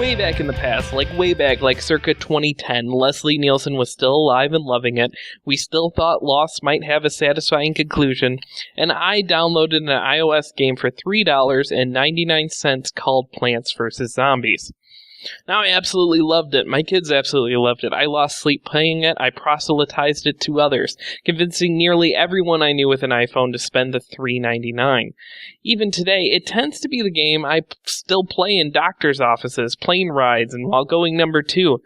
Way back in the past, way back, circa 2010, Leslie Nielsen was still alive and loving it. We still thought Lost might have a satisfying conclusion, and I downloaded an iOS game for $3.99 called Plants vs. Zombies. Now, I absolutely loved it. My kids absolutely loved it. I lost sleep playing it. I proselytized it to others, convincing nearly everyone I knew with an iPhone to spend the $3.99. Even today, it tends to be the game I still play in doctor's offices, plane rides, and while going number 2.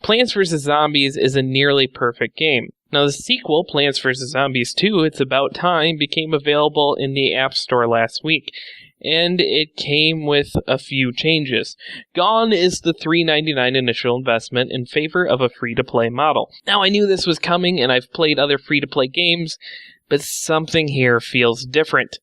Plants vs. Zombies is a nearly perfect game. Now, the sequel, Plants vs. Zombies 2, It's About Time, became available in the App Store last week, and it came with a few changes. Gone is the $3.99 initial investment in favor of a free-to-play model. Now, I knew this was coming, and I've played other free-to-play games, but something here feels different.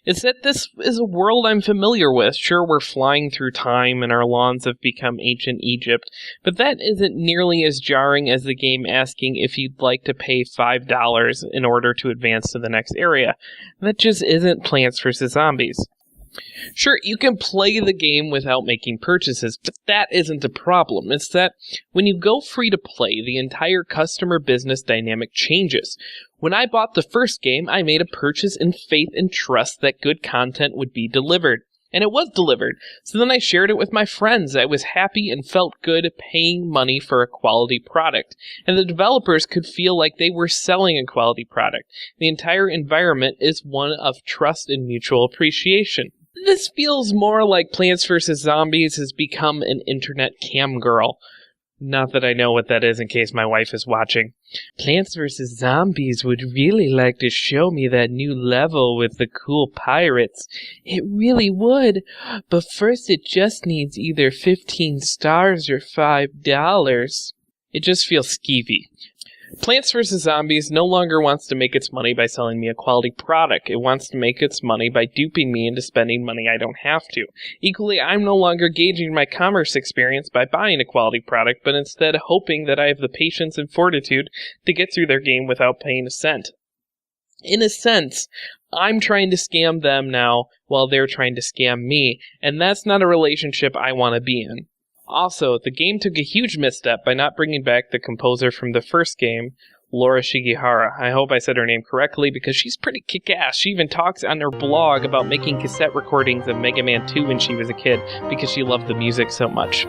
It's that this is a world I'm familiar with. Sure, we're flying through time and our lawns have become ancient Egypt, but that isn't nearly as jarring as the game asking if you'd like to pay $5 in order to advance to the next area. That just isn't Plants vs. Zombies. Sure, you can play the game without making purchases, but that isn't a problem. It's that when you go free to play, the entire customer business dynamic changes. When I bought the first game, I made a purchase in faith and trust that good content would be delivered. And it was delivered. So then I shared it with my friends. I was happy and felt good paying money for a quality product. And the developers could feel like they were selling a quality product. The entire environment is one of trust and mutual appreciation. This feels more like Plants vs. Zombies has become an internet cam girl. Not that I know what that is in case my wife is watching. Plants vs. Zombies would really like to show me that new level with the cool pirates. It really would. But first it just needs either 15 stars or $5. It just feels skeevy. Plants vs. Zombies no longer wants to make its money by selling me a quality product. It wants to make its money by duping me into spending money I don't have to. Equally, I'm no longer gauging my commerce experience by buying a quality product, but instead hoping that I have the patience and fortitude to get through their game without paying a cent. In a sense, I'm trying to scam them now while they're trying to scam me, and that's not a relationship I want to be in. Also, the game took a huge misstep by not bringing back the composer from the first game, Laura Shigihara. I hope I said her name correctly because she's pretty kick-ass. She even talks on her blog about making cassette recordings of Mega Man 2 when she was a kid because she loved the music so much.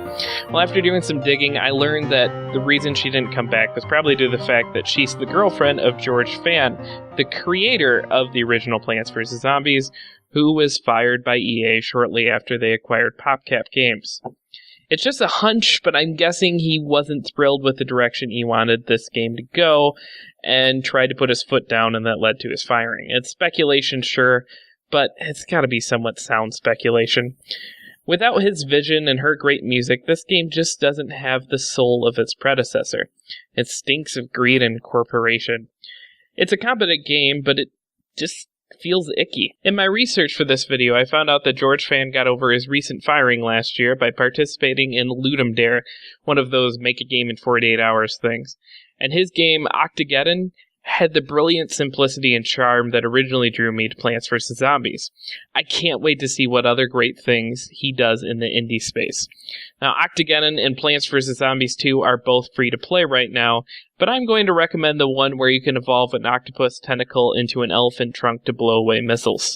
Well, after doing some digging, I learned that the reason she didn't come back was probably due to the fact that she's the girlfriend of George Fan, the creator of the original Plants vs. Zombies, who was fired by EA shortly after they acquired PopCap Games. It's just a hunch, but I'm guessing he wasn't thrilled with the direction he wanted this game to go and tried to put his foot down, and that led to his firing. It's speculation, sure, but it's gotta be somewhat sound speculation. Without his vision and her great music, this game just doesn't have the soul of its predecessor. It stinks of greed and corporation. It's a competent game, but it just feels icky. In my research for this video, I found out that George Fan got over his recent firing last year by participating in Ludum Dare, one of those make a game in 48 hours things. And his game, Octageddon, had the brilliant simplicity and charm that originally drew me to Plants vs. Zombies. I can't wait to see what other great things he does in the indie space. Now, Octageddon and Plants vs. Zombies 2 are both free to play right now, but I'm going to recommend the one where you can evolve an octopus tentacle into an elephant trunk to blow away missiles.